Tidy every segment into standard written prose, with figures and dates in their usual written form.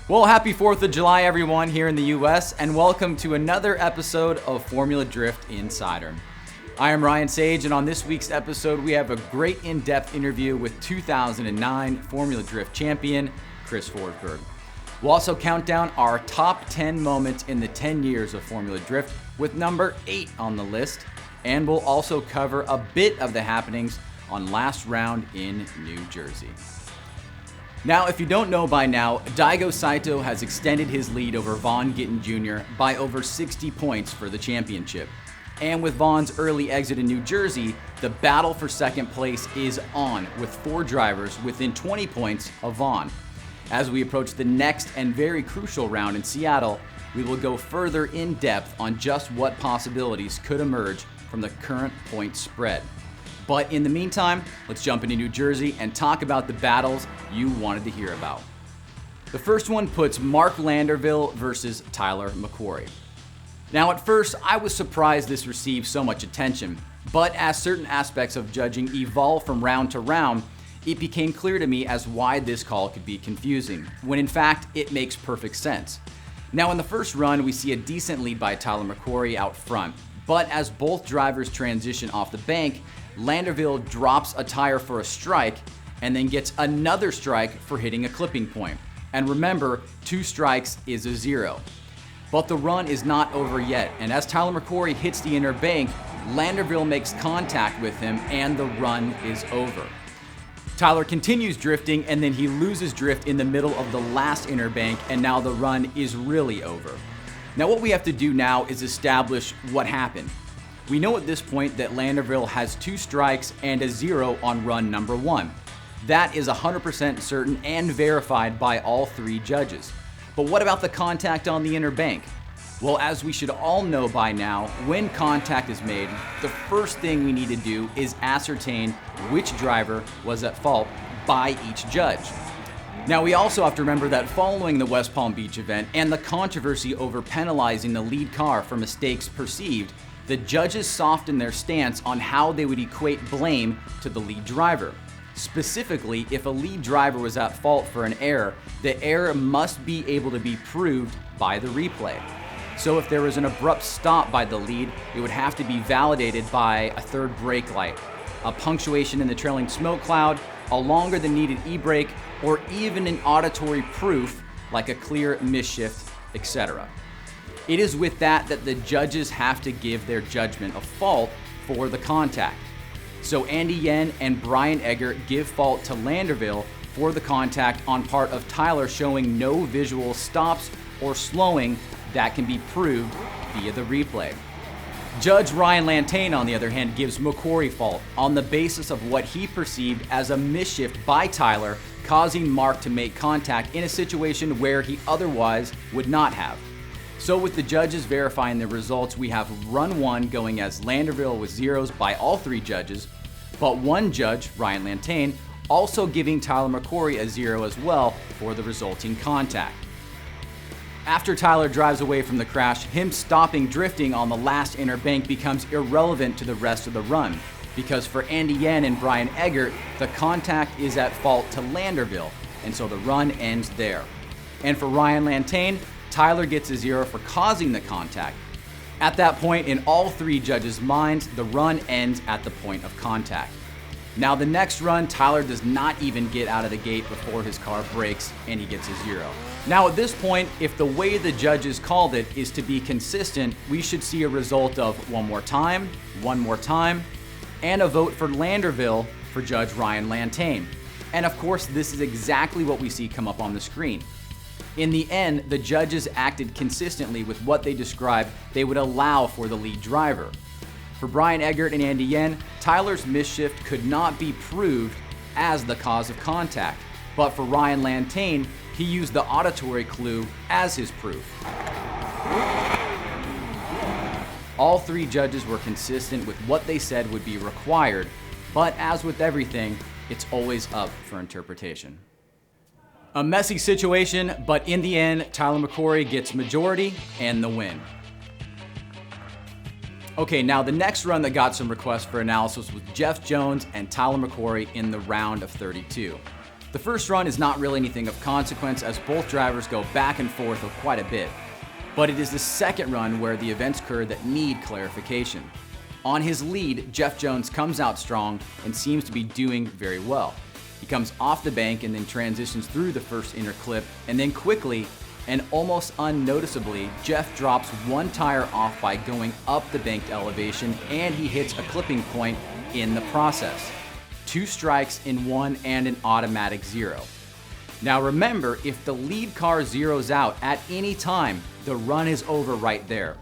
Well, happy 4th of July, everyone, here in the US, and welcome to another episode of Formula Drift Insider. I am Ryan Sage, and on this week's episode, we have a great in-depth interview with 2009 Formula Drift champion, Chris Forsberg. We'll also count down our top 10 moments in the 10 years of Formula Drift, with number 8 on the list, and we'll also cover a bit of the happenings on last round in New Jersey. Now, if you don't know by now, Daigo Saito has extended his lead over Vaughn Gittin Jr. by over 60 points for the championship. And with Vaughn's early exit in New Jersey, the battle for second place is on, with 4 drivers within 20 points of Vaughn. As we approach the next and very crucial round in Seattle, we will go further in depth on just what possibilities could emerge from the current point spread. But in the meantime, let's jump into New Jersey and talk about the battles you wanted to hear about. The first one puts Mark Landerville versus Tyler McQuarrie. Now, at first, I was surprised this received so much attention, but as certain aspects of judging evolve from round to round, it became clear to me as why this call could be confusing, when in fact, it makes perfect sense. Now, in the first run, we see a decent lead by Tyler McQuarrie out front, but as both drivers transition off the bank, Landerville drops a tire for a strike and then gets another strike for hitting a clipping point. And remember, 2 strikes is a 0. But the run is not over yet, and as Tyler McQuarrie hits the inner bank, Landerville makes contact with him and the run is over. Tyler continues drifting and then he loses drift in the middle of the last inner bank, and now the run is really over. Now what we have to do now is establish what happened. We know at this point that Landerville has 2 strikes and a 0 on run number 1. That is 100% certain and verified by all 3 judges. But what about the contact on the inner bank? Well, as we should all know by now, when contact is made, the first thing we need to do is ascertain which driver was at fault by each judge. Now, we also have to remember that following the West Palm Beach event and the controversy over penalizing the lead car for mistakes perceived, the judges softened their stance on how they would equate blame to the lead driver. Specifically, if a lead driver was at fault for an error, the error must be able to be proved by the replay. So if there was an abrupt stop by the lead, it would have to be validated by a third brake light, a punctuation in the trailing smoke cloud, a longer than needed e-brake, or even an auditory proof like a clear misshift, etc. It is with that the judges have to give their judgment of fault for the contact. So Andy Yen and Brian Eggert give fault to Landerville for the contact on part of Tyler showing no visual stops or slowing that can be proved via the replay. Judge Ryan Lantane, on the other hand, gives McQuarrie fault on the basis of what he perceived as a misshift by Tyler, causing Mark to make contact in a situation where he otherwise would not have. So with the judges verifying the results, we have run 1 going as Landerville with 0s by all 3 judges, but one judge, Ryan Lantane, also giving Tyler McQuarrie a 0 as well for the resulting contact. After Tyler drives away from the crash, him stopping drifting on the last inner bank becomes irrelevant to the rest of the run, because for Andy Yen and Brian Eggert, the contact is at fault to Landerville, and so the run ends there. And for Ryan Lantane, Tyler gets a 0 for causing the contact. At that point, in all 3 judges' minds, the run ends at the point of contact. Now the next run, Tyler does not even get out of the gate before his car brakes, and he gets a 0. Now at this point, if the way the judges called it is to be consistent, we should see a result of one more time, and a vote for Landerville for Judge Ryan Lantane. And of course, this is exactly what we see come up on the screen. In the end, the judges acted consistently with what they described they would allow for the lead driver. For Brian Eggert and Andy Yen, Tyler's misshift could not be proved as the cause of contact, but for Ryan Lantane, he used the auditory clue as his proof. All 3 judges were consistent with what they said would be required, but as with everything, it's always up for interpretation. A messy situation, but in the end, Tyler McQuarrie gets majority and the win. Okay, now the next run that got some requests for analysis was Jeff Jones and Tyler McQuarrie in the round of 32. The first run is not really anything of consequence as both drivers go back and forth quite a bit, but it is the second run where the events occur that need clarification. On his lead, Jeff Jones comes out strong and seems to be doing very well. He comes off the bank and then transitions through the first inner clip, and then quickly and almost unnoticeably, Jeff drops one tire off by going up the banked elevation, and he hits a clipping point in the process. 2 strikes in one and an automatic 0. Now remember, if the lead car zeroes out at any time, the run is over right there.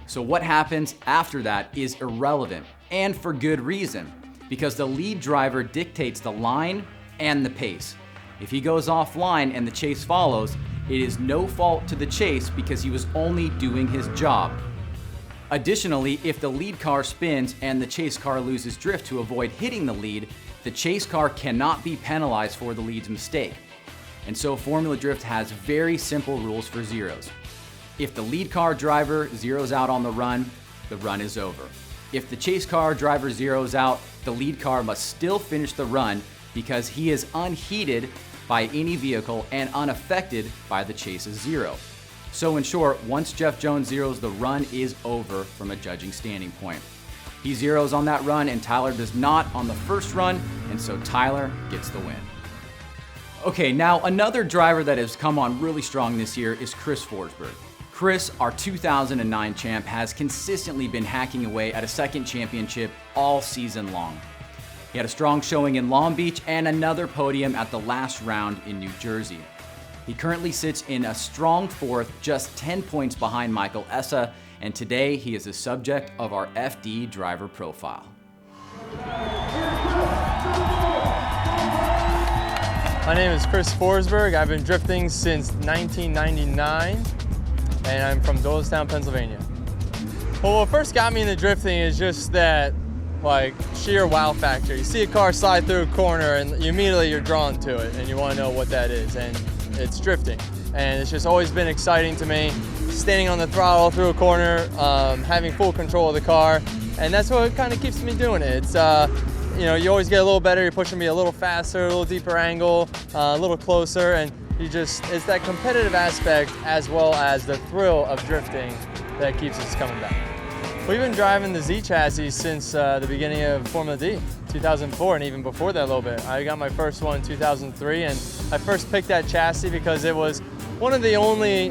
So what happens after that is irrelevant, and for good reason, because the lead driver dictates the line and the pace. If he goes offline and the chase follows, it is no fault to the chase because he was only doing his job. Additionally, if the lead car spins and the chase car loses drift to avoid hitting the lead, the chase car cannot be penalized for the lead's mistake. And so Formula Drift has very simple rules for zeros. If the lead car driver zeroes out on the run is over. If the chase car driver zeroes out, the lead car must still finish the run because he is unheated by any vehicle and unaffected by the chase's zero. So in short, once Jeff Jones zeroes, the run is over from a judging standing point. He zeroes on that run and Tyler does not on the first run, and so Tyler gets the win. Okay, now another driver that has come on really strong this year is Chris Forsberg. Chris, our 2009 champ, has consistently been hacking away at a second championship all season long. He had a strong showing in Long Beach and another podium at the last round in New Jersey. He currently sits in a strong 4th, just 10 points behind Michael Essa, and today he is the subject of our FD driver profile. My name is Chris Forsberg. I've been drifting since 1999, and I'm from Doylestown, Pennsylvania. Well, what first got me into drifting is just that sheer wow factor. You see a car slide through a corner and you're drawn to it and you want to know what that is, and it's drifting. And it's just always been exciting to me, standing on the throttle through a corner, having full control of the car, and that's what kind of keeps me doing it. It's you always get a little better, you're pushing me a little faster, a little deeper angle, a little closer, and it's that competitive aspect as well as the thrill of drifting that keeps us coming back. We've been driving the Z chassis since the beginning of Formula D, 2004, and even before that a little bit. I got my first one in 2003, and I first picked that chassis because it was one of the only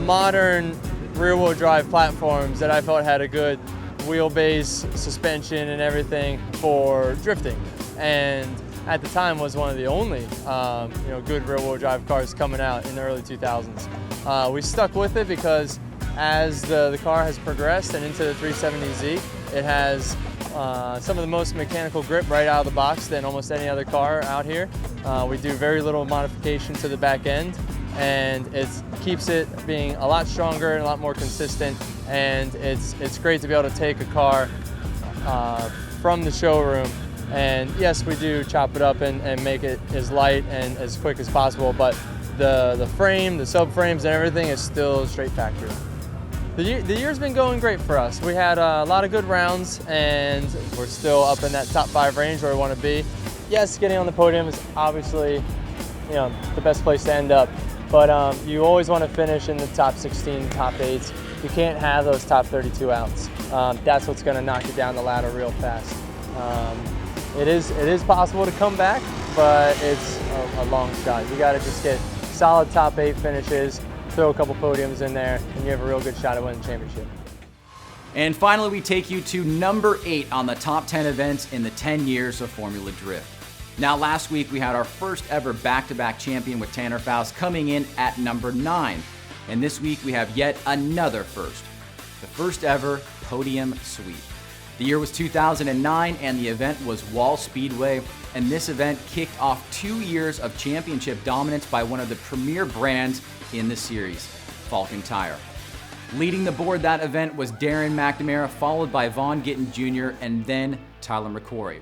modern rear-wheel drive platforms that I felt had a good wheelbase, suspension, and everything for drifting. And at the time was one of the only good rear-wheel drive cars coming out in the early 2000s. We stuck with it because as the car has progressed and into the 370Z, it has some of the most mechanical grip right out of the box than almost any other car out here. We do very little modification to the back end, and it keeps it being a lot stronger and a lot more consistent, and it's great to be able to take a car from the showroom, and yes, we do chop it up and make it as light and as quick as possible, but the frame, the subframes and everything is still straight factory. The year's been going great for us. We had a lot of good rounds, and we're still up in that top 5 range where we want to be. Yes, getting on the podium is obviously, the best place to end up, but you always want to finish in the top 16, top 8s. You can't have those top 32 outs. That's what's going to knock you down the ladder real fast. It is possible to come back, but it's a long shot. You got to just get solid top 8 finishes, throw a couple podiums in there, and you have a real good shot at winning the championship. And finally, we take you to number 8 on the top 10 events in the 10 years of Formula Drift. Now, last week we had our first ever back-to-back champion with Tanner Faust coming in at number 9. And this week we have yet another first. The first ever podium sweep. The year was 2009 and the event was Wall Speedway, and this event kicked off 2 years of championship dominance by one of the premier brands in the series, Falken Tire. Leading the board that event was Darren McNamara, followed by Vaughn Gittin Jr. and then Tyler McCrory.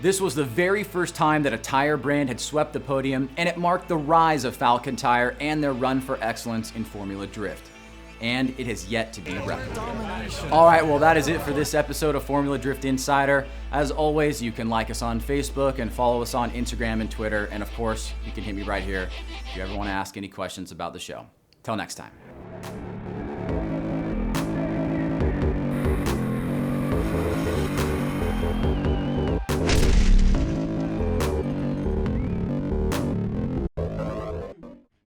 This was the very first time that a tire brand had swept the podium, and it marked the rise of Falken Tire and their run for excellence in Formula Drift. and it has yet to be replicated. All right, well, that is it for this episode of Formula Drift Insider. As always, you can like us on Facebook and follow us on Instagram and Twitter. And of course, you can hit me right here if you ever want to ask any questions about the show. Till next time.